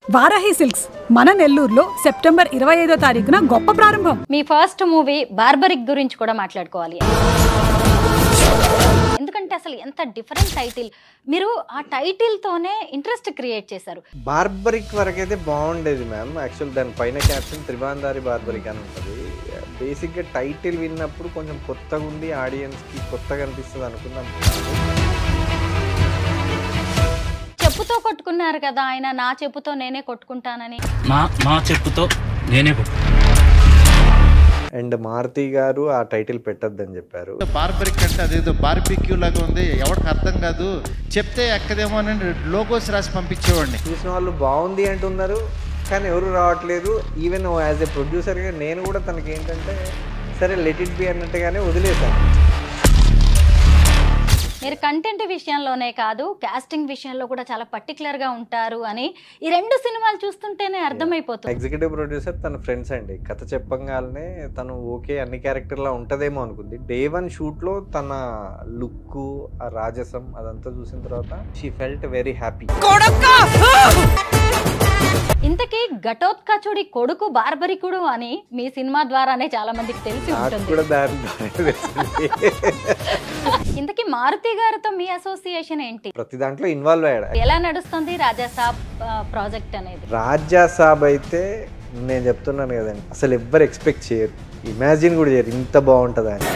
Varahi silks మన నెల్లూరులో September 25వ తారీఖున గొప్ప ప్రారంభం. మీ ఫస్ట్ మూవీ బార్బరిక్ గురించి కూడా మాట్లాడుకోవాలి. ఎందుకంటే అసలు ఎంత డిఫరెంట్ టైటిల్, మీరు ఆ టైటిల్ తోనే ఇంట్రెస్ట్ క్రియేట్ చేశారు. బార్బరిక్ వరకైతే బాగుండేది మ్యామ్. యాక్చువల్ దాని పైన క్యాప్షన్ త్రిబాంధారి బార్బరిక్ అని ఉంటుంది. బేసిక్గా టైటిల్ విన్నప్పుడు కొంచెం కొత్తగా ఉండి ఆడియన్స్కి కొత్తగా అనిపిస్తుంది అనుకున్నాం. చెప్పుతో కొట్టుకున్నారు కదా ఆయన, నా చెప్పుతో నేనే కొట్టుకుంటానని. నా చెప్పుతో నేనే అండ్ మారుతి గారు ఆ టైటిల్ పెట్టద్దని చెప్పారు. బార్బరిక్ అంటే అదేదో బార్బిక్యూ లాగా ఉంది, ఎవరికి అర్థం కాదు, చెప్తే ఎక్కదేమో అని లోగోస్ రాసి పంపించేవాడిని. చూసిన వాళ్ళు బాగుంది అంటున్నారు కానీ ఎవరు రావట్లేదు. ఈవెన్ యాజ్ ఎ ప్రొడ్యూసర్గా నేను కూడా తనకి ఏంటంటే సరే లెట్ ఇట్ బి అన్నట్టుగానే వదిలేశాను. మీరు కంటెంట్ విషయంలోనే కాదు కాస్టింగ్ విషయంలో కూడా చాలా పర్టికులర్గా ఉంటారు అని ఈ రెండు సినిమాలు చూస్తుంటేనే అర్థమైపోతుంది. ఎగ్జిక్యూటివ్ ప్రొడ్యూసర్ తన ఫ్రెండ్స్ అండి. కథ చెప్పంగానే తను ఓకే అన్ని క్యారెక్టర్లా ఉంటుందేమో అనుకుంది. డే 1 షూట్లో తన లుక్, ఆ రాజసం అదంతా చూసిన తర్వాత షీ ఫెల్ట్ వెరీ హ్యాపీ. ఇంతకీ ఘటోత్కచుడి కొడుకు బార్బరికుడు అని మీ సినిమా ద్వారానే చాలా మందికి తెలిసి ఉంటుంది. ఇంతకీ మారుతి గారితో మీ అసోసియేషన్ ఏంటి? ప్రతి దాంట్లో ఇన్వాల్వ్ అయ్యాడు. ఎలా నడుస్తుంది రాజాసాబ్ ప్రాజెక్ట్ అనేది? రాజాసాబ్ అయితే నేను చెప్తున్నాను కదండి, అసలు ఎవ్వరు ఎక్స్పెక్ట్ చేయరు, ఇమాజిన్ కూడా చేయరు ఇంత బాగుంటుంది అని.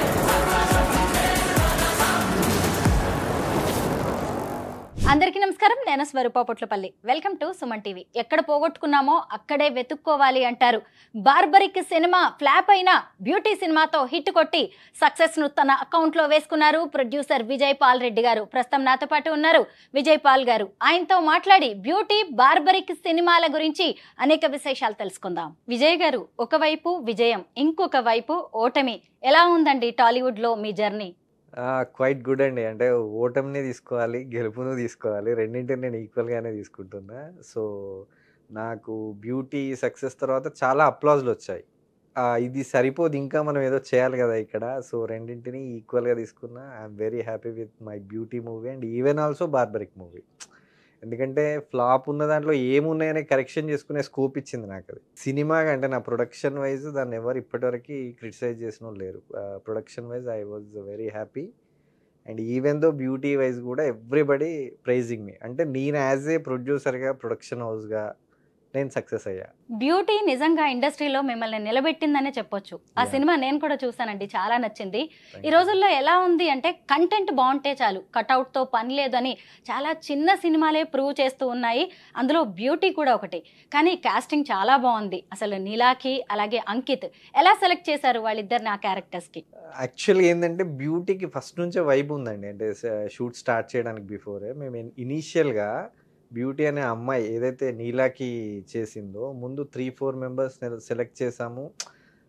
అందరికీ నమస్కారం, నేను Swaroopa Potlapalli. Welcome to Suman TV. ఎక్కడ పోగొట్టుకున్నామో అక్కడే వెతుక్కోవాలి అంటారు. బార్బరిక్ సినిమా ఫ్లాప్ అయిన బ్యూటీ సినిమాతో హిట్ కొట్టి సక్సెస్ ను తన అకౌంట్లో వేసుకున్నారు ప్రొడ్యూసర్ విజయ్ పాల్ రెడ్డి గారు. ప్రస్తుతం నాతో పాటు ఉన్నారు విజయ్ పాల్ గారు. ఆయనతో మాట్లాడి బ్యూటీ, బార్బరిక్ సినిమాల గురించి అనేక విశేషాలు తెలుసుకుందాం. విజయ్ గారు, ఒకవైపు విజయం, ఇంకొక వైపు ఓటమి. ఎలా ఉందండి టాలీవుడ్ లో మీ జర్నీ? క్వైట్ గుడ్ అండి. అంటే ఓటమిని తీసుకోవాలి, గెలుపును తీసుకోవాలి, రెండింటిని నేను ఈక్వల్గానే తీసుకుంటున్నా. సో నాకు బ్యూటీ సక్సెస్ తర్వాత చాలా అప్లాజ్లు వచ్చాయి. ఇది సరిపోదు, ఇంకా మనం ఏదో చేయాలి కదా ఇక్కడ. సో రెండింటిని ఈక్వల్గా తీసుకున్నా. I'm very happy with my beauty movie and even also barbaric movie. ఎందుకంటే ఫ్లాప్ ఉన్న దాంట్లో ఏమున్నాయనే కరెక్షన్ చేసుకునే స్కోప్ ఇచ్చింది నాకు అది. సినిమా అంటే నా ప్రొడక్షన్ వైజ్ దాన్ని ఎవరు ఇప్పటివరకు క్రిటిసైజ్ చేసిన వాళ్ళు లేరు. Production wise I was very happy and even though beauty wise కూడా ఎవ్రీబడి ప్రైజింగ్ మీ. అంటే నేను యాజ్ ఏ ప్రొడ్యూసర్గా, ప్రొడక్షన్ హౌస్గా నేను సక్సెస్ అయ్యా. బ్యూటీ నిజంగా ఇండస్ట్రీలో మిమ్మల్ని నిలబెట్టిందనే చెప్పొచ్చు. ఆ సినిమా నేను కూడా చూసానండి, చాలా నచ్చింది. ఈ రోజుల్లో ఎలా ఉంది అంటే కంటెంట్ బాగుంటే చాలు, కట్అవుట్తో పని లేదని చాలా చిన్న సినిమాలే ప్రూవ్ చేస్తూ ఉన్నాయి. అందులో బ్యూటీ కూడా ఒకటి. కానీ కాస్టింగ్ చాలా బాగుంది. అసలు నీలాకి అలాగే అంకిత్ ఎలా సెలెక్ట్ చేశారు వాళ్ళిద్దరిని ఆ క్యారెక్టర్స్కి? యాక్చువల్గా ఏంటంటే బ్యూటీకి ఫస్ట్ నుంచే వైబ్ ఉందండి. అంటే షూట్ స్టార్ట్ చేయడానికి బిఫోరే మేము ఇనీషియల్గా బ్యూటీ అనే అమ్మాయి ఏదైతే నీలాకి చేసిందో ముందు 3-4 మెంబర్స్ సెలెక్ట్ చేసాము.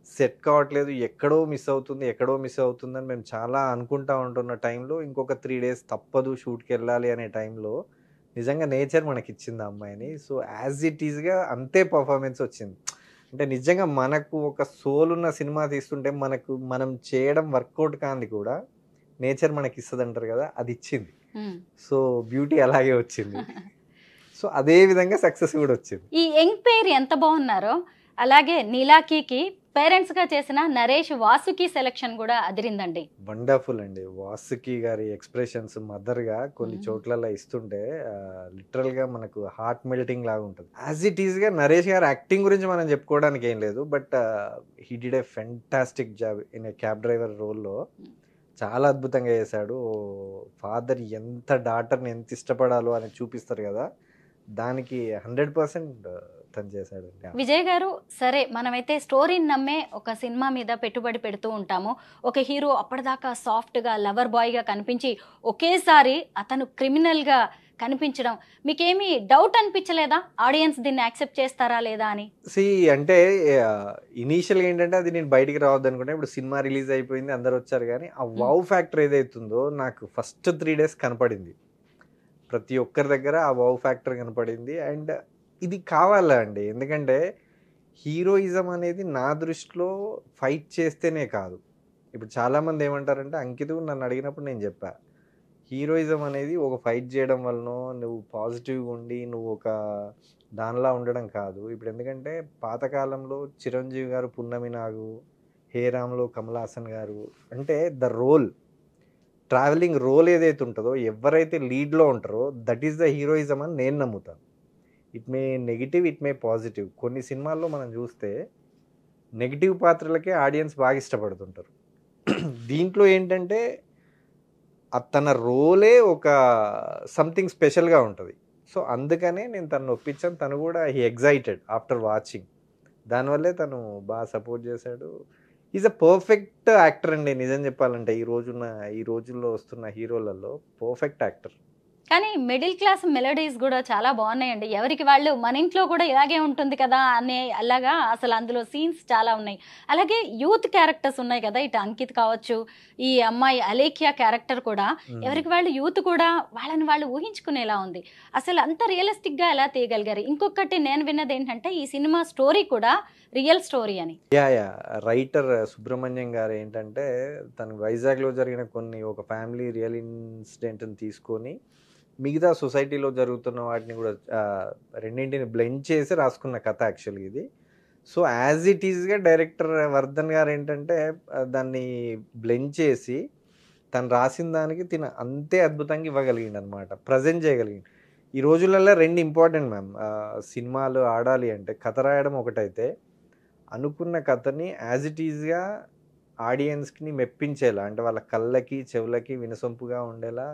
సెట్ కావట్లేదు, ఎక్కడో మిస్ అవుతుందని మేము చాలా అనుకుంటా ఉంటున్న టైంలో ఇంకొక 3 days తప్పదు షూట్కి వెళ్ళాలి అనే టైంలో నిజంగా నేచర్ మనకి ఇచ్చింది ఆ అమ్మాయిని. సో యాజ్ ఇట్ ఈజ్గా అంతే పర్ఫార్మెన్స్ వచ్చింది. అంటే నిజంగా మనకు ఒక సోల్ ఉన్న సినిమా తీస్తుంటే మనం చేయడం వర్కౌట్ కాంది కూడా నేచర్ మనకి ఇస్తుంది అంటారు కదా, అది ఇచ్చింది. సో బ్యూటీ అలాగే వచ్చింది. సో అదే విధంగా సక్సెస్ కూడా వచ్చింది. ఈ యంగ్ పేర్ ఎంత బాగున్నారో, అలాగే నీలాకి పేరెంట్స్ గా చేసిన నరేష్ వాసుకి సెలెక్షన్ కూడా అదిరిందండి. వండర్ఫుల్ అండి. వాసుకి గారి ఎక్స్ప్రెషన్స్ మదర్ గా కొన్ని చోట్లలో ఇస్తుంటే లిటరల్ గా మనకు హార్ట్ మెల్టింగ్ లాగా ఉంటుంది. యాజ్ ఇట్ ఈస్ గా నరేష్ గారు యాక్టింగ్ గురించి మనం చెప్పుకోవడానికి ఏం లేదు, but he did a fantastic job in a cab driver రోల్లో. చాలా అద్భుతంగా చేశాడు. ఫాదర్ ఎంత డాటర్ని ఎంత ఇష్టపడాలో అని చూపిస్తారు కదా, దానికి 100% తను చేశాడు. విజయ్ గారు, సరే మనమైతే స్టోరీని నమ్మే ఒక సినిమా మీద పెట్టుబడి పెడుతూ ఉంటాము. ఒక హీరో అప్పటిదాకా సాఫ్ట్గా లవర్ బాయ్గా కనిపించి ఒకేసారి అతను క్రిమినల్గా కనిపించడం మీకేమీ డౌట్ అనిపించలేదా? ఆడియన్స్ దీన్ని యాక్సెప్ట్ చేస్తారా లేదా అని? అంటే ఇనీషియల్గా ఏంటంటే అది నేను బయటికి రావద్దు అనుకుంటే, ఇప్పుడు సినిమా రిలీజ్ అయిపోయింది, అందరు వచ్చారు, కానీ ఆ వావ్ ఫ్యాక్టర్ ఏదైతుందో నాకు ఫస్ట్ 3 days కనపడింది. ప్రతి ఒక్కరి దగ్గర ఆ వావ్ ఫ్యాక్టర్ కనపడింది. అండ్ ఇది కావాలా అండి, ఎందుకంటే హీరోయిజం అనేది నా దృష్టిలో ఫైట్ చేస్తేనే కాదు. ఇప్పుడు చాలామంది ఏమంటారంటే, అంకిత్ నన్ను అడిగినప్పుడు నేను చెప్పా, హీరోయిజం అనేది ఒక ఫైట్ చేయడం వలన నువ్వు పాజిటివ్గా ఉండి నువ్వు ఒక దానిలా ఉండడం కాదు. ఇప్పుడు ఎందుకంటే పాతకాలంలో చిరంజీవి గారు పున్నమి నాగు, హేరామ్లో కమల్ హాసన్ గారు అంటే ద రోల్, ట్రావెలింగ్ రోల్ ఏదైతే ఉంటుందో ఎవరైతే లీడ్లో ఉంటారో దట్ ఈస్ ద హీరోయిజం అని నేను నమ్ముతాను. It may negative, it may positive. కొన్ని సినిమాల్లో మనం చూస్తే నెగిటివ్ పాత్రలకే ఆడియన్స్ బాగా ఇష్టపడుతుంటారు. దీంట్లో ఏంటంటే తన రోలే ఒక సంథింగ్ స్పెషల్గా ఉంటుంది. సో అందుకనే నేను తను ఒప్పించాను. తను కూడా హీ ఎగ్జైటెడ్ ఆఫ్టర్ వాచింగ్. దానివల్లే తను బాగా సపోర్ట్ చేశాడు. ఈజ్ అ పర్ఫెక్ట్ యాక్టర్ అండి. నిజం చెప్పాలంటే ఈ రోజుల్లో వస్తున్న హీరోలలో పర్ఫెక్ట్ యాక్టర్. కానీ మిడిల్ క్లాస్ మెలోడీస్ కూడా చాలా బాగున్నాయండి. ఎవరికి వాళ్ళు మన ఇంట్లో కూడా ఇలాగే ఉంటుంది కదా అనే అలాగా అసలు అందులో సీన్స్ చాలా ఉన్నాయి. అలాగే యూత్ క్యారెక్టర్స్ ఉన్నాయి కదా, ఇటు అంకిత్ కావచ్చు, ఈ అమ్మాయి అలేఖ్య క్యారెక్టర్ కూడా ఎవరికి వాళ్ళు యూత్ కూడా వాళ్ళని వాళ్ళు ఊహించుకునేలా ఉంది. అసలు అంత రియలిస్టిక్గా ఎలా తీయగలిగారు? ఇంకొకటి నేను విన్నది ఏంటంటే ఈ సినిమా స్టోరీ కూడా రియల్ స్టోరీ అని. యా రైటర్ సుబ్రహ్మణ్యం గారు ఏంటంటే తను వైజాగ్లో జరిగిన ఒక ఫ్యామిలీ రియల్ ఇన్సిడెంట్ని తీసుకొని మిగతా సొసైటీలో జరుగుతున్న వాటిని కూడా రెండింటిని బ్లెండ్ చేసి రాసుకున్న కథ యాక్చువల్గా ఇది. సో యాజ్ ఇట్ ఈజ్గా డైరెక్టర్ వర్ధన్ గారు ఏంటంటే దాన్ని బ్లెండ్ చేసి తను రాసిన దానికి అంతే అద్భుతంగా ఇవ్వగలిగింది అనమాట, ప్రజెంట్ చేయగలిగింది. ఈ రోజులలో రెండు ఇంపార్టెంట్ మ్యామ్. సినిమాలు ఆడాలి అంటే కథ రాయడం ఒకటైతే అనుకున్న కథని యాజ్ ఇట్ ఈజ్గా ఆడియన్స్కి మెప్పించేలా, అంటే వాళ్ళ కళ్ళకి చెవులకి వినసొంపుగా ఉండేలా,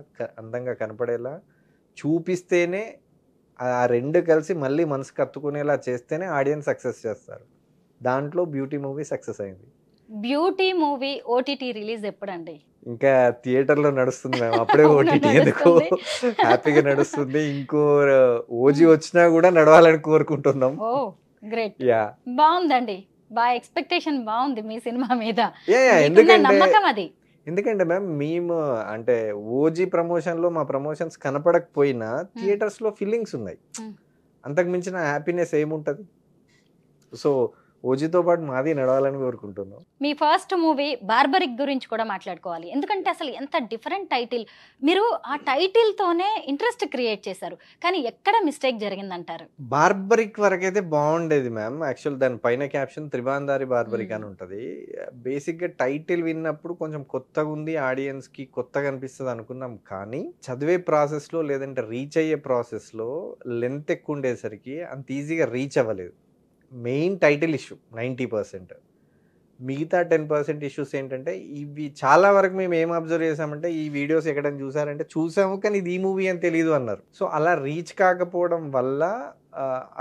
అందంగా కనపడేలా చూపిస్తేనే ఆ రెండు కలిసి మళ్ళీ మనసుకు కత్తుకునేలా చేస్తేనే ఆడియన్స్ సక్సెస్ చేస్తారు. దాంట్లో బ్యూటీ మూవీ సక్సెస్ అయింది. బ్యూటీ మూవీ ఓటీటీ రిలీజ్ ఎప్పుడండి? ఇంకా థియేటర్లో నడుస్తుంది మేము, అప్పుడే ఓటీటీ ఎందుకు, హ్యాపీగా నడుస్తుంది. ఇంకో ఓజీ వచ్చినా కూడా నడవాలని కోరుకుంటున్నాం. ఓ గ్రేట్. యా బాగుందండి, బాగా ఎక్స్పెక్టేషన్ బాగుంది మీ సినిమా మీద. నమ్మకం అది. ఎందుకంటే మ్యామ్ మేము అంటే ఓజీ ప్రమోషన్లో మా ప్రమోషన్స్ కనపడకపోయినా థియేటర్స్లో ఫీలింగ్స్ ఉన్నాయి. అంతకు మించిన హ్యాపీనెస్ ఏముంటుంది? సో ఓజీతో పాటు మాది నడవాలని కోరుకుంటున్నాం. మీ ఫస్ట్ మూవీ బార్బరిక్ గురించి కూడా మాట్లాడుకోవాలి. ఎందుకంటే అసలు ఎంత డిఫరెంట్ టైటిల్, మీరు ఆ టైటిల్తోనే ఇంట్రెస్ట్ క్రియేట్ చేశారు, కానీ ఎక్కడ మిస్టేక్ జరిగిందంటారు? బార్బరిక్ వరకు అయితే బాగుండేది మ్యామ్. యాక్చువల్ దాని పైన క్యాప్షన్ త్రిబాందారి బార్బరిక్ అని ఉంటుంది. బేసిక్గా టైటిల్ విన్నప్పుడు కొంచెం కొత్తగా ఉంది, ఆడియన్స్కి కొత్తగా అనిపిస్తుంది అనుకున్నాం. కానీ చదివే ప్రాసెస్లో లేదంటే రీచ్ అయ్యే ప్రాసెస్లో లెంత్ ఎక్కువ ఉండేసరికి అంత ఈజీగా రీచ్ అవ్వలేదు. Main title issue 90%. మిగతా 10% ఇష్యూస్ ఏంటంటే ఇవి చాలా వరకు మేము ఏం అబ్జర్వ్ చేసామంటే ఈ వీడియోస్ ఎక్కడైనా చూసారంటే చూసాము కానీ ఇది ఈ మూవీ అని తెలియదు అన్నారు. సో అలా రీచ్ కాకపోవడం వల్ల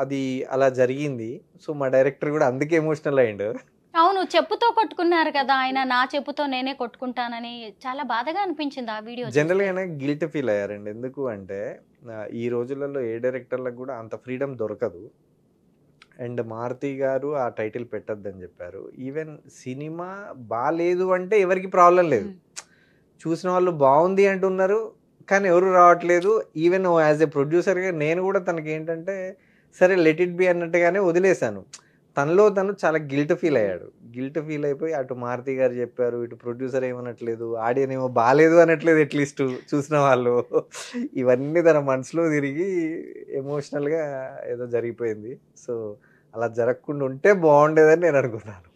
అది అలా జరిగింది. సో మా డైరెక్టర్ కూడా అందుకే ఎమోషనల్ అయ్యిండు. అవును, చెప్పుతో కొట్టుకున్నారు కదా ఆయన, నా చెప్పుతో నేనే కొట్టుకుంటానని చాలా బాధగా అనిపించింది ఆ వీడియో. జనరల్గానే గిల్ట్ ఫీల్ అయ్యారండి. ఎందుకు అంటే ఈ రోజులలో ఏ డైరెక్టర్లకు కూడా అంత ఫ్రీడమ్ దొరకదు. అండ్ మారుతి గారు ఆ టైటిల్ పెట్టద్దని చెప్పారు. ఈవెన్ సినిమా బాగాలేదు అంటే ఎవరికి ప్రాబ్లం లేదు, చూసిన వాళ్ళు బాగుంది అంటున్నారు కానీ ఎవరు రావట్లేదు. ఈవెన్ యాజ్ ఏ ప్రొడ్యూసర్గా నేను కూడా తనకి ఏంటంటే సరే లెట్ ఇట్ బి అన్నట్టుగానే వదిలేశాను. తనలో తను చాలా గిల్ట్ ఫీల్ అయ్యాడు. గిల్ట్ ఫీల్ అయిపోయి అటు మారుతి గారు చెప్పారు, ఇటు ప్రొడ్యూసర్ ఏమనట్లేదు, ఆడియన్ ఏమో బాగాలేదు అనట్లేదు అట్లీస్ట్ చూసిన వాళ్ళు. ఇవన్నీ తన మనసులో తిరిగి ఎమోషనల్గా ఏదో జరిగిపోయింది. సో అలా జరగకుండా ఉంటే బాగుండేదని నేను అనుకున్నాను.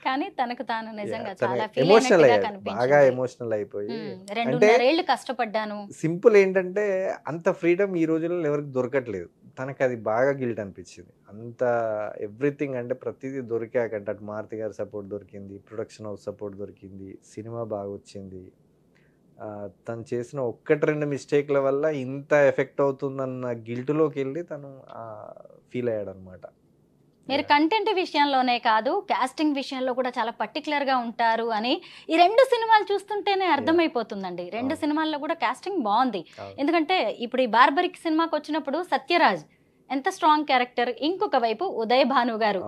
కానీ తనకు తాను నిజంగా చాలా ఎమోషనల్ అయ్యాడు, బాగా ఎమోషనల్ అయిపోయి. అంటే కష్టపడ్డాను. సింపుల్ ఏంటంటే అంత ఫ్రీడమ్ ఈ రోజుల్లో ఎవరికి దొరకట్లేదు. తనకు అది బాగా గిల్ట్ అనిపించింది. అంత ఎవ్రీథింగ్ అంటే ప్రతిదీ దొరికాకంటే అటు మారుతి గారి సపోర్ట్ దొరికింది, ప్రొడక్షన్ హౌస్ సపోర్ట్ దొరికింది, సినిమా బాగా వచ్చింది. తను చేసిన 1-2 మిస్టేక్ల వల్ల ఇంత ఎఫెక్ట్ అవుతుందన్న గిల్ట్లోకి వెళ్ళి తను ఫీల్ అయ్యాడు అనమాట. మీరు కంటెంట్ విషయంలోనే కాదు కాస్టింగ్ విషయంలో కూడా చాలా పర్టికులర్గా ఉంటారు అని ఈ 2 సినిమాలు చూస్తుంటేనే అర్థమైపోతుందండి. 2 సినిమాల్లో కూడా కాస్టింగ్ బాగుంది. ఎందుకంటే ఇప్పుడు ఈ బార్బరిక్ సినిమాకి వచ్చినప్పుడు సత్యరాజ్ ఎంత స్ట్రాంగ్ క్యారెక్టర్, ఇంకొక వైపు ఉదయ్ భాను గారు,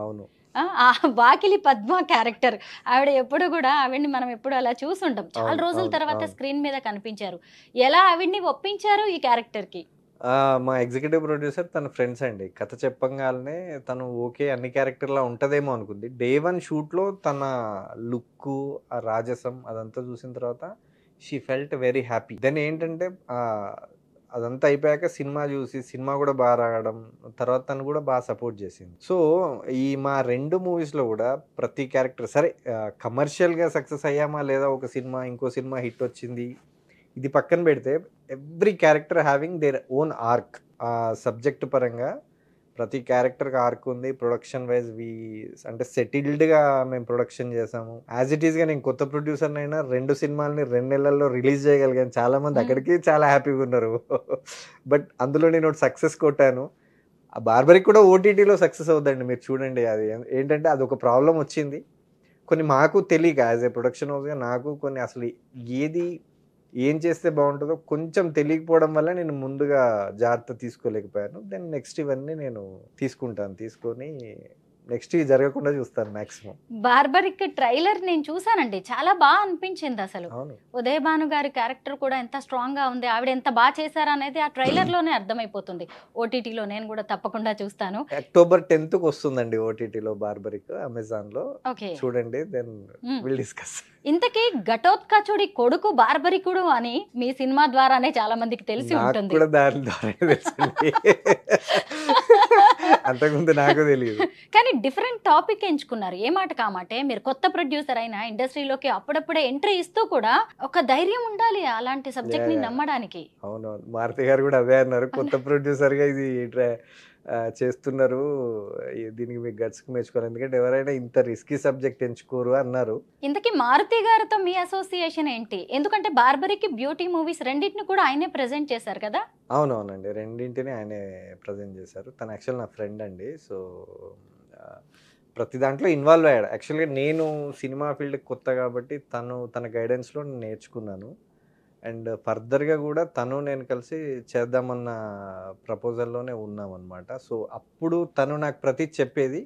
వాకిలి పద్మ క్యారెక్టర్, ఆవిడ ఎప్పుడు కూడా ఆవిడ్ని మనం ఎప్పుడు అలా చూసుంటాం, చాలా రోజుల తర్వాత స్క్రీన్ మీద కనిపించారు. ఎలా ఆవిడ్ని ఒప్పించారు ఈ క్యారెక్టర్కి? మా ఎగ్జిక్యూటివ్ ప్రొడ్యూసర్ తన ఫ్రెండ్స్ అండి. కథ చెప్పంగానే తను ఓకే అన్ని క్యారెక్టర్లా ఉంటుందేమో అనుకుంది. డే 1 షూట్లో తన లుక్, ఆ రాజసం అదంతా చూసిన తర్వాత she felt very happy. Then ఏంటంటే అదంతా అయిపోయాక సినిమా చూసి సినిమా కూడా బాగా రావడం, తర్వాత తను కూడా బాగా సపోర్ట్ చేసింది. సో ఈ మా 2 మూవీస్లో కూడా ప్రతి క్యారెక్టర్ సరే కమర్షియల్గా సక్సెస్ అయ్యామా లేదా, ఒక సినిమా ఇంకో సినిమా హిట్ వచ్చింది, ఇది పక్కన పెడితే every character having their own arc. ఆ సబ్జెక్ట్ పరంగా ప్రతి క్యారెక్టర్కి ఆర్క్ ఉంది. ప్రొడక్షన్ వైజ్ అంటే సెటిల్డ్గా మేము ప్రొడక్షన్ చేసాము. యాజ్ ఇట్ ఈస్గా నేను కొత్త ప్రొడ్యూసర్ అయినా 2 సినిమాలని 2 నెలల్లో రిలీజ్ చేయగలిగాను. చాలామంది అక్కడికి చాలా హ్యాపీగా ఉన్నారు. బట్ అందులో నేను సక్సెస్ కొట్టాను. ఆ బార్బరిక్ కూడా ఓటీటీలో సక్సెస్ అవుతుందండి, మీరు చూడండి. అది ఏంటంటే అది ఒక ప్రాబ్లం వచ్చింది కొన్ని మాకు తెలియక, యాజ్ ఏ ప్రొడక్షన్ హౌస్గా నాకు కొన్ని అసలు ఏం చేస్తే బాగుంటుందో కొంచెం తెలియకపోవడం వల్ల నేను ముందుగా జాగ్రత్త తీసుకోలేకపోయాను. దెన్ నెక్స్ట్ ఇవన్నీ నేను తీసుకొని నెక్స్ట్ ఇవి జరగకుండా చూస్తాను మాక్సిమం. బార్బరిక్ ట్రైలర్ నేను చూసానండి, చాలా బాగా అనిపించింది. అసలు అవును, ఉదయ్ భాను గారి క్యారెక్టర్ కూడా ఎంత స్ట్రాంగ్ గా ఉంది, ఆవిడ ఎంత బాగా చేశారా అనేది ఆ ట్రైలర్ లోనే అర్థమైపోతుంది. ఓటీటీలో నేను కూడా తప్పకుండా చూస్తాను. అక్టోబర్ 10th వస్తుందండి ఓటీటీలో బార్బరిక్, అమెజాన్ లో. ఓకే, చూడండి, దెన్ విల్ డిస్కస్. ఇంతకీ ఘటోత్కచుడి కొడుకు బార్బరికుడు అని మీ సినిమా ద్వారానే చాలా మందికి తెలిసి ఉంటుంది. కూడా దాని ద్వారా తెలుసండి, అంతకుముందు నాకు తెలియదు. కానీ డిఫరెంట్ టాపిక్ ఎంచుకున్నారు. ఏ మాట కామాటే మీరు కొత్త ప్రొడ్యూసర్ అయినా ఇండస్ట్రీలోకి అప్పుడప్పుడే ఎంట్రీ ఇస్తూ కూడా ఒక ధైర్యం ఉండాలి అలాంటి సబ్జెక్ట్ ని నమ్మడానికి. అవునవును, మారుతి గారు కూడా అదే అన్నారు, కొత్త ప్రొడ్యూసర్ గా ఇది చేస్తున్నారు, దీనికి మీకు గట్స్కి మెచ్చుకోవాలి, ఎందుకంటే ఎవరైనా ఇంత రిస్కీ సబ్జెక్ట్ ఎంచుకోరు అన్నారు. ఇంతకీ మారుతి గారితో మీ అసోసియేషన్ ఏంటి? ఎందుకంటే బార్బరికి బ్యూటీ మూవీస్ రెండింటిని కూడా ఆయనే ప్రెజెంట్ చేశారు కదా. అవునవునండి, రెండింటిని ఆయనే ప్రజెంట్ చేశారు. తను యాక్చువల్ నా ఫ్రెండ్ అండి. సో ప్రతి దాంట్లో ఇన్వాల్వ్ అయ్యాడు. యాక్చువల్గా నేను సినిమా ఫీల్డ్ కొత్త కాబట్టి తన గైడెన్స్లో నేను నేర్చుకున్నాను. అండ్ ఫర్దర్గా కూడా నేను కలిసి చేద్దామన్న ప్రపోజల్లోనే ఉన్నామన్నమాట. సో అప్పుడు తను నాకు ప్రతి చెప్పేది,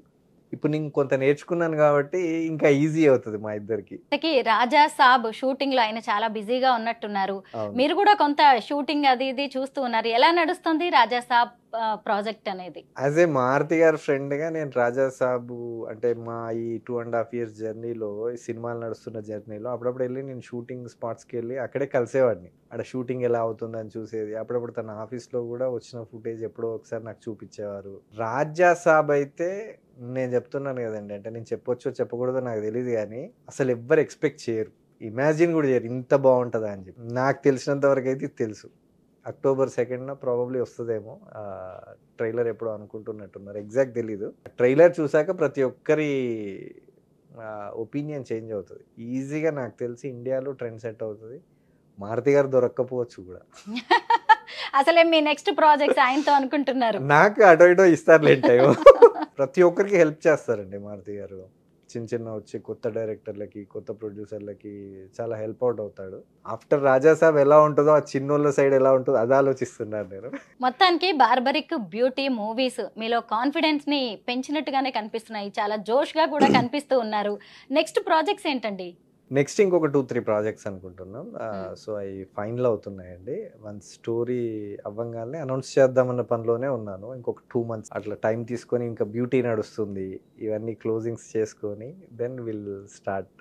ఇప్పుడు నేను కొంత నేర్చుకున్నాను కాబట్టి ఇంకా ఈజీ అవుతుంది మా ఇద్దరికి. రాజా సాబ్ షూటింగ్ లో ఆయన చాలా బిజీగా ఉన్నట్టున్నారు, మీరు కూడా కొంత షూటింగ్ అది ఇది చూస్తూ ఉన్నారు. ఎలా నడుస్తుంది రాజా సాబ్ ప్రాజెక్ట్ అనేది? యాజ్ ఏ మారుతి గారి ఫ్రెండ్గా నేను రాజా సాబు అంటే మా ఈ 2.5 years జర్నీలో, ఈ సినిమాలు నడుస్తున్న జర్నీలో అప్పుడప్పుడు వెళ్ళి నేను షూటింగ్ స్పాట్స్కి వెళ్ళి అక్కడే కలిసేవాడిని. అక్కడ షూటింగ్ ఎలా అవుతుందని చూసేది. అప్పుడప్పుడు తన ఆఫీస్లో కూడా వచ్చిన ఫుటేజ్ ఎప్పుడో ఒకసారి నాకు చూపించేవారు. రాజా సాబ్ అయితే నేను చెప్తున్నాను కదండి, అంటే నేను చెప్పొచ్చో చెప్పకూడదో నాకు తెలియదు, కానీ అసలు ఎవ్వరు ఎక్స్పెక్ట్ చేయరు, ఇమాజిన్ కూడా చేయరు ఇంత బాగుంటుందా అని చెప్పి. నాకు తెలిసినంత వరకు అయితే తెలుసు. October 2nd ప్రాబబ్లీ వస్తుందేమో. ట్రైలర్ ఎప్పుడో అనుకుంటున్నట్టున్నారు, ఎగ్జాక్ట్ తెలీదు. ట్రైలర్ చూసాక ప్రతి ఒక్కరి ఒపీనియన్ చేంజ్ అవుతుంది. ఈజీగా నాకు తెలిసి ఇండియాలో ట్రెండ్ సెట్ అవుతుంది. మారుతి గారు దొరక్కపోవచ్చు కూడా. అసలే మీ నెక్స్ట్ ప్రాజెక్ట్స్ ఆయనతో అనుకుంటున్నారు? నాకు అటో ఇటో ఇస్తారులేంటే, ప్రతి ఒక్కరికి హెల్ప్ చేస్తారండి మారుతి గారు. చిన్న వచ్చి కొత్త డైరెక్టర్లకి, కొత్త ప్రొడ్యూసర్లకి చాలా హెల్ప్ అవుట్ అవుతాడు. ఆఫ్టర్ రాజా సాబ్ ఎలా ఉంటుందో ఆ చిన్నోళ్ళ సైడ్ ఎలా ఉంటుందో అది ఆలోచిస్తున్నాను నేను. మొత్తానికి బార్బరిక్ బ్యూటీ మూవీస్ మీలో కాన్ఫిడెన్స్ ని పెంచినట్టుగానే కనిపిస్తున్నాయి, చాలా జోష్ గా కూడా కనిపిస్తూ ఉన్నారు. నెక్స్ట్ ప్రాజెక్ట్స్ ఏంటండి? నెక్స్ట్ ఇంకొక 2-3 ప్రాజెక్ట్స్ అనుకుంటున్నాం. సో అవి ఫైనల్ అవుతున్నాయండి. వన్ స్టోరీ అవ్వంగానే అనౌన్స్ చేద్దామన్న పనిలోనే ఉన్నాను. ఇంకొక 2 months అట్లా టైం తీసుకొని, ఇంకా బ్యూటీ నడుస్తుంది, ఇవన్నీ క్లోజింగ్స్ చేసుకొని దెన్ విల్ స్టార్ట్.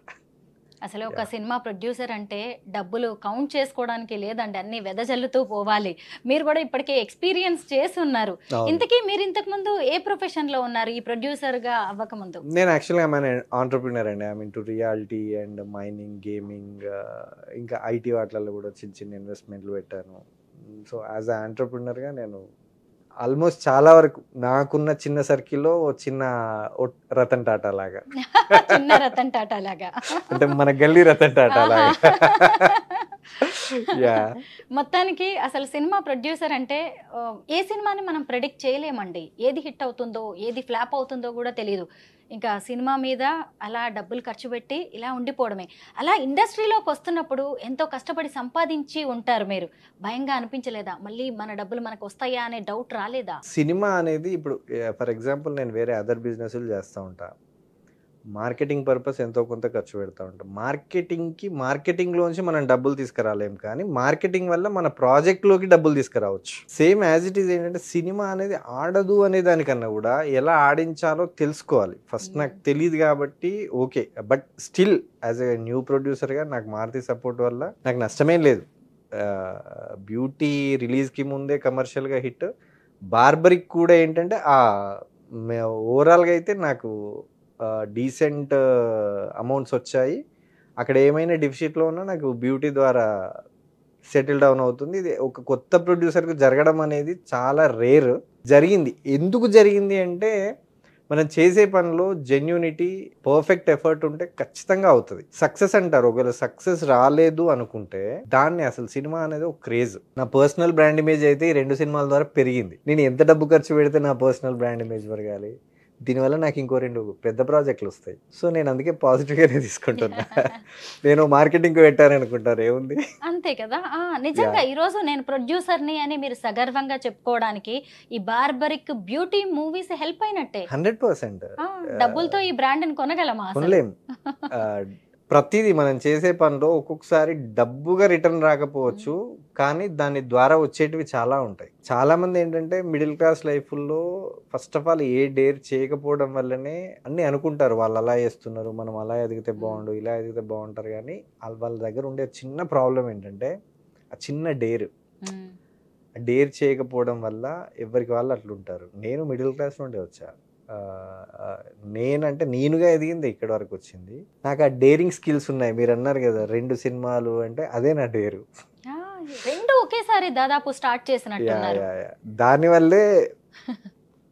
అసలు ఒక సినిమా ప్రొడ్యూసర్ అంటే డబ్బులు కౌంట్ చేసుకోవడానికి లేదండి, అన్ని వెదజల్లుతూ పోవాలి. మీరు కూడా ఇప్పటికే ఎక్స్పీరియన్స్ చేసి ఉన్నారు. ఇంతకీ మీరు ఇంతకు ముందు ఏ ప్రొఫెషన్ లో ఉన్నారు ఈ ప్రొడ్యూసర్ గా అవ్వక ముందు? నేను యాక్చువల్గా ఆంటర్ప్రినర్ అండి. I mean to reality and mining, gaming, ఇంకా ఐటీ వాటిలలో కూడా చిన్న ఇన్వెస్ట్మెంట్లు పెట్టాను. సో యాజ్ అ ఆంటర్ప్రినర్గా నేను ఆల్మోస్ట్ చాలా వరకు నాకున్న చిన్న సర్కిల్లో చిన్న రతన్ టాటా లాగా, చిన్న రతన్ టాటా లాగా, అంటే మన గల్లీ రతన్ టాటా లాగా. మొత్తానికి అసలు సినిమా ప్రొడ్యూసర్ అంటే ఏ సినిమాని మనం ప్రెడిక్ట్ చేయలేమండి. ఏది హిట్ అవుతుందో, ఏది ఫ్లాప్ అవుతుందో కూడా తెలియదు. ఇంకా సినిమా మీద అలా డబ్బులు ఖర్చు పెట్టి ఇలా ఉండిపోవడమే. అలా ఇండస్ట్రీలోకి వస్తున్నప్పుడు ఎంతో కష్టపడి సంపాదించి ఉంటారు మీరు. భయంగా అనిపించలేదా? మళ్ళీ మన డబ్బులు మనకు వస్తాయా అనే డౌట్ రాలేదా? సినిమా అనేది ఇప్పుడు ఫర్ ఎగ్జాంపుల్ నేను వేరే అదర్ బిజినెస్లు చేస్తూ ఉంటా, మార్కెటింగ్ పర్పస్ ఎంతో కొంత ఖర్చు పెడతా ఉంటాం. మార్కెటింగ్లోంచి మనం డబ్బులు తీసుకురాలేం, కానీ మార్కెటింగ్ వల్ల మన ప్రాజెక్ట్లోకి డబ్బులు తీసుకురావచ్చు. సేమ్ యాజ్ ఇట్ ఈజ్ ఏంటంటే సినిమా అనేది ఆడదు అనే దానికన్నా కూడా ఎలా ఆడించాలో తెలుసుకోవాలి. ఫస్ట్ నాకు తెలియదు కాబట్టి okay, but still as a new ప్రొడ్యూసర్గా నాకు మారుతి సపోర్ట్ వల్ల నాకు నష్టమేం లేదు. బ్యూటీ రిలీజ్కి ముందే కమర్షియల్గా హిట్, బార్బరిక్ కూడా ఏంటంటే ఓవరాల్గా అయితే నాకు డీసెంట్ అమౌంట్స్ వచ్చాయి. అక్కడ ఏమైనా డెఫిసిట్లో ఉన్నా నాకు బ్యూటీ ద్వారా సెటిల్ డౌన్ అవుతుంది. ఇది ఒక కొత్త ప్రొడ్యూసర్కి జరగడం అనేది చాలా రేర్. జరిగింది. ఎందుకు జరిగింది అంటే మనం చేసే పనిలో జెన్యూనిటీ, పర్ఫెక్ట్ ఎఫర్ట్ ఉంటే ఖచ్చితంగా అవుతుంది. సక్సెస్ అంటారు. ఒకవేళ సక్సెస్ రాలేదు అనుకుంటే దాన్ని అసలు సినిమా అనేది ఒక క్రేజ్. నా పర్సనల్ బ్రాండ్ ఇమేజ్ అయితే ఈ 2 సినిమాల ద్వారా పెరిగింది. నేను ఎంత డబ్బు ఖర్చు పెడితే నా పర్సనల్ బ్రాండ్ ఇమేజ్ పెరగాలి, దీనివల్ల నాకు ఇంకో 2 పెద్ద ప్రాజెక్టులు వస్తాయి. సో నేను అందుకే పాజిటివ్గానే తీసుకుంటున్నా. నేను మార్కెటింగ్ పెట్టారనుకుంటారు, ఏముంది అంతే కదా. నిజంగా ఈరోజు నేను ప్రొడ్యూసర్ని అని మీరు సగర్వంగా చెప్పుకోవడానికి ఈ బార్బరిక్ బ్యూటీ మూవీస్ హెల్ప్ అయినట్టే. 100%. డబ్బులతో ఈ బ్రాండ్ని కొనగలమా? కొనలేం. ప్రతిదీ మనం చేసే పనిలో ఒక్కొక్కసారి డబ్బుగా రిటర్న్ రాకపోవచ్చు, కానీ దాని ద్వారా వచ్చేటివి చాలా ఉంటాయి. చాలా మంది ఏంటంటే మిడిల్ క్లాస్ లైఫ్లో first of all A dare చేయకపోవడం వల్లనే అన్నీ అనుకుంటారు, వాళ్ళు అలా చేస్తున్నారు, మనం అలా ఎదిగితే బాగుండు, ఇలా ఎదిగితే బాగుంటారు. కానీ వాళ్ళ దగ్గర ఉండే చిన్న ప్రాబ్లం ఏంటంటే ఆ చిన్న డేర్ చేయకపోవడం వల్ల ఎవరికి వాళ్ళు అట్లుంటారు. నేను మిడిల్ క్లాస్ నుండి వచ్చా. నేనంటే నేనుగా ఎదిగింది ఇక్కడ వరకు వచ్చింది. నాకు ఆ డేరింగ్ స్కిల్స్ ఉన్నాయి. మీరు అన్నారు కదా 2 సినిమాలు అంటే అదే నా డేరు. 2 ఒకేసారి దాదాపు స్టార్ట్ చేసినట్టున్నారు. దానివల్లే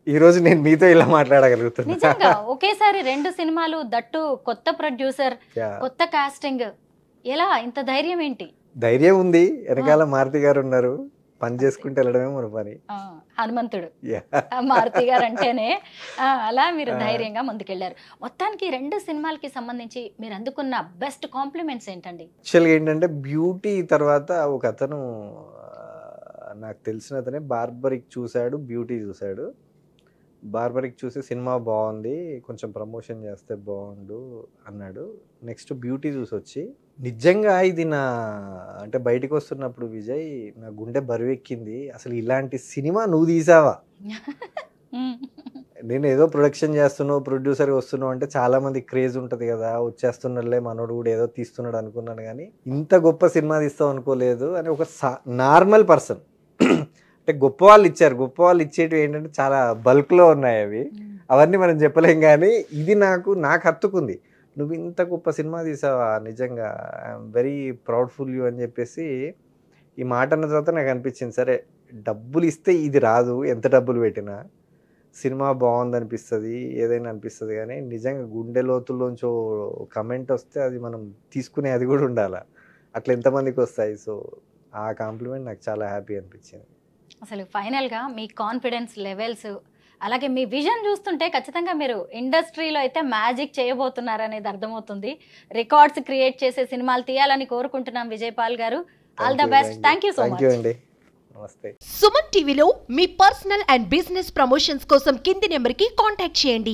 ఈరోజు నేను మీతో ఇలా మాట్లాడగలుగుతున్నా. నిజంగా ఒకేసారి 2 సినిమాలు, దట్టు కొత్త ప్రొడ్యూసర్, కొత్త కాస్టింగ్, ఎలా ఇంత ధైర్యం ఏంటి? ధైర్యం ఉంది, వెనకాల మారుతి గారు ఉన్నారు, పని చేసుకుంటూ వెళ్ళడమే మన పని. హనుమంతుడు మారుతి గారు అంటేనే అలా మీరు ధైర్యంగా ముందుకెళ్లారు. మొత్తానికి 2 సినిమాలకి సంబంధించి మీరు అందుకున్న బెస్ట్ కాంప్లిమెంట్స్ ఏంటండి? యాక్చువల్గా ఏంటంటే బ్యూటీ తర్వాత ఒక అతను నాకు తెలిసిన అతనే బార్బరిక్ చూశాడు, బ్యూటీ చూశాడు. బార్బరిక్ చూసి సినిమా బాగుంది, కొంచెం ప్రమోషన్ చేస్తే బాగుండు అన్నాడు. నెక్స్ట్ బ్యూటీ చూసి వచ్చి నిజంగా ఇది నా అంటే బయటకు వస్తున్నప్పుడు విజయ్ నా గుండె బరువెక్కింది. అసలు ఇలాంటి సినిమా నువ్వు తీసావా? నేను ఏదో ప్రొడక్షన్ చేస్తున్నావు, ప్రొడ్యూసర్గా వస్తున్నావు అంటే చాలా మంది క్రేజ్ ఉంటుంది కదా, వచ్చేస్తున్నాడులే మనోడు కూడా ఏదో తీస్తున్నాడు అనుకున్నాను, కానీ ఇంత గొప్ప సినిమా తీస్తావు అనుకోలేదు అని ఒక నార్మల్ పర్సన్. అంటే గొప్ప వాళ్ళు ఇచ్చారు. గొప్ప వాళ్ళు ఇచ్చేటివి ఏంటంటే చాలా బల్క్లో ఉన్నాయి, అవి అవన్నీ మనం చెప్పలేం. కానీ ఇది నాకు హత్తుకుంది. నువ్వు ఇంత గొప్ప సినిమా తీసావా, నిజంగా ఐఎమ్ వెరీ ప్రౌడ్ఫుల్ యూ అని చెప్పేసి ఈ మాట అన్న తర్వాత నాకు అనిపించింది, సరే డబ్బులు ఇస్తే ఇది రాదు, ఎంత డబ్బులు పెట్టినా సినిమా బాగుంది అనిపిస్తుంది, ఏదైనా అనిపిస్తుంది. కానీ నిజంగా గుండె లోతుల్లోంచి కమెంట్ వస్తే అది మనం తీసుకునే అది కూడా ఉండాలి. అట్లా ఎంతమందికి వస్తాయి. సో ఆ కాంప్లిమెంట్ నాకు చాలా హ్యాపీ అనిపించింది. అసలు ఫైనల్గా మీ కాన్ఫిడెన్స్ లెవెల్స్, అలాగే మీ విజన్ చూస్తుంటే ఖచ్చితంగా మీరు ఇండస్ట్రీలో అయితే మ్యాజిక్ చేయబోతున్నారు అనేది అర్థమవుతుంది. రికార్డ్స్ క్రియేట్ చేసే సినిమాలు తీయాలని కోరుకుంటున్నాం విజయ్ పాల్ గారు. All the best. Thank you so much. అండి. నమస్తే. సుమన్ టీవీలో మీ పర్సనల్ అండ్ బిజినెస్ ప్రమోషన్స్ కోసం కింది నెంబర్కి కాంటాక్ట్ చేయండి.